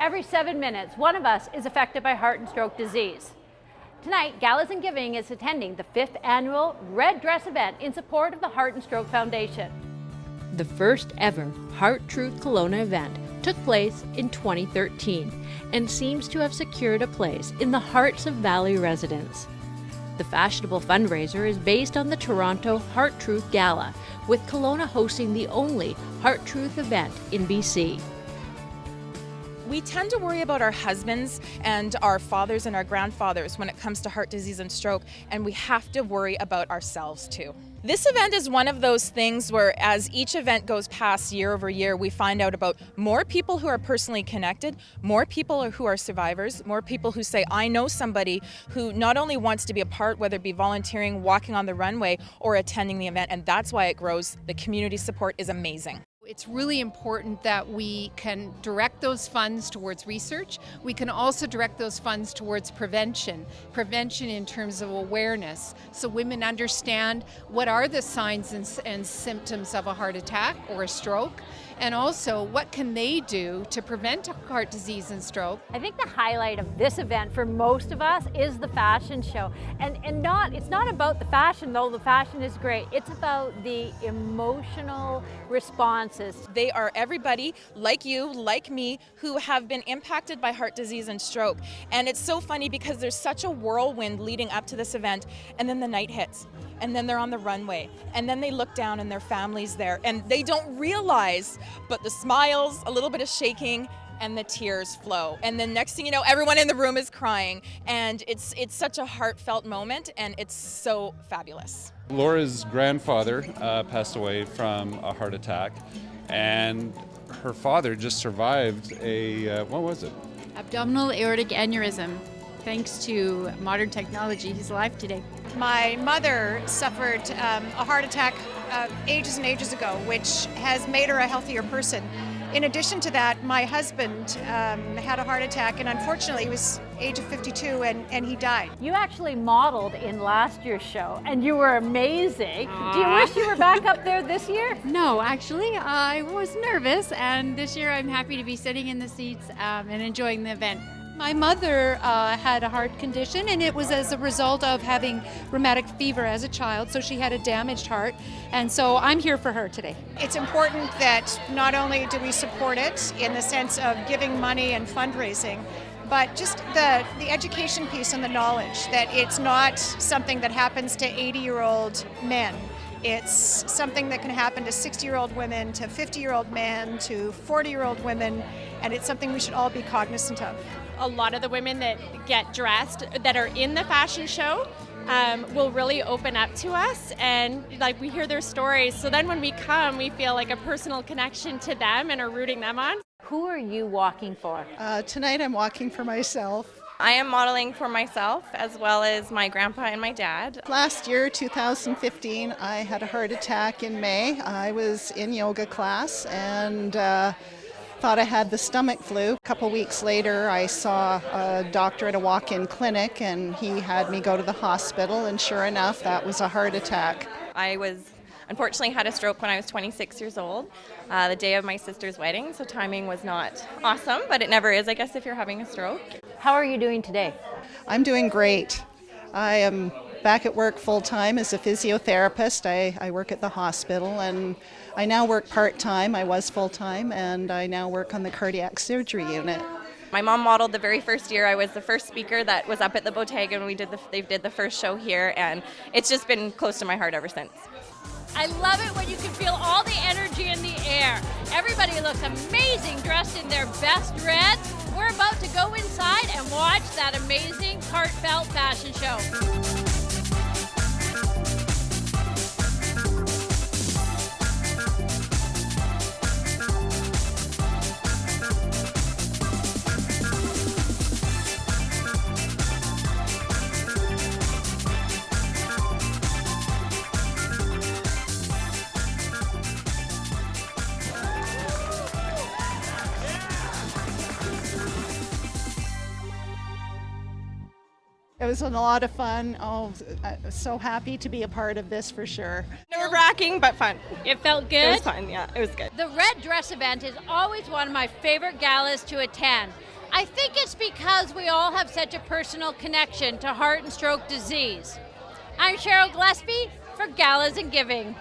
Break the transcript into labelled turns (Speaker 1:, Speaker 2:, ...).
Speaker 1: every 7 minutes, one of us is affected by heart and stroke disease. Tonight, Galas and Giving is attending the 5th annual Red Dress event in support of the Heart and Stroke Foundation. The first ever Heart Truth Kelowna event took place in 2013 and seems to have secured a place in the hearts of Valley residents. The fashionable fundraiser is based on the Toronto Heart Truth Gala, with Kelowna hosting the only Heart Truth event in BC.
Speaker 2: We tend to worry about our husbands and our fathers and our grandfathers when it comes to heart disease and stroke, and we have to worry about ourselves too. This event is one of those things where as each event goes past year over year, we find out about more people who are personally connected, more people who are survivors, more people who say, I know somebody who not only wants to be a part, whether it be volunteering, walking on the runway, or attending the event, and that's why it grows. The community support is amazing.
Speaker 3: It's really important that we can direct those funds towards research. We can also direct those funds towards prevention in terms of awareness, so women understand what are the signs and symptoms of a heart attack or a stroke, and also what can they do to prevent heart disease and stroke.
Speaker 1: I think the highlight of this event for most of us is the fashion show. It's not about the fashion, though the fashion is great. It's about the emotional responses.
Speaker 2: They are everybody like you, like me, who have been impacted by heart disease and stroke. And it's so funny because there's such a whirlwind leading up to this event, and then the night hits, and then they're on the runway, and then they look down and their family's there, and they don't realize, but the smiles, a little bit of shaking, and the tears flow. And then next thing you know, everyone in the room is crying, and it's such a heartfelt moment, and it's so fabulous.
Speaker 4: Laura's grandfather passed away from a heart attack, and her father just survived a, what was it?
Speaker 5: Abdominal aortic aneurysm. Thanks to modern technology, he's alive today.
Speaker 6: My mother suffered a heart attack ages and ages ago, which has made her a healthier person. In addition to that, my husband had a heart attack, and unfortunately he was age of 52 and he died.
Speaker 1: You actually modeled in last year's show, and you were amazing. Do you wish you were back up there this year?
Speaker 5: No, actually, I was nervous, and this year I'm happy to be sitting in the seats and enjoying the event.
Speaker 7: My mother had a heart condition, and it was as a result of having rheumatic fever as a child, so she had a damaged heart, and so I'm here for her today.
Speaker 6: It's important that not only do we support it in the sense of giving money and fundraising, but just the education piece and the knowledge that it's not something that happens to 80-year-old men. It's something that can happen to 60-year-old women, to 50-year-old men, to 40-year-old women, and it's something we should all be cognizant of.
Speaker 8: A lot of the women that get dressed that are in the fashion show will really open up to us, and like we hear their stories. So then when we come, we feel like a personal connection to them and are rooting them on.
Speaker 1: Who are you walking for?
Speaker 9: Tonight I'm walking for myself.
Speaker 10: I am modeling for myself as well as my grandpa and my dad.
Speaker 9: Last year, 2015, I had a heart attack in May. I was in yoga class and thought I had the stomach flu. A couple weeks later, I saw a doctor at a walk-in clinic, and he had me go to the hospital, and sure enough, that was a heart attack.
Speaker 10: I unfortunately had a stroke when I was 26 years old, the day of my sister's wedding, so timing was not awesome, but it never is, I guess, if you're having a stroke.
Speaker 1: How are you doing today?
Speaker 9: I'm doing great. I am back at work full-time as a physiotherapist. I work at the hospital, and I now work part-time. I was full-time, and I now work on the cardiac surgery unit.
Speaker 10: My mom modeled the very first year. I was the first speaker that was up at the Bottega, and they did the first show here, and it's just been close to my heart ever since.
Speaker 1: I love it when you can feel all the energy in the air. Everybody looks amazing dressed in their best red. We're about to go inside and watch that amazing heartfelt fashion show.
Speaker 9: It was a lot of fun. Oh, I'm so happy to be a part of this for sure.
Speaker 10: Nerve-wracking, but fun.
Speaker 1: It felt good?
Speaker 10: It was fun, yeah, it was good.
Speaker 1: The Red Dress event is always one of my favorite galas to attend. I think it's because we all have such a personal connection to heart and stroke disease. I'm Cheryll Gillespie for Galas and Giving.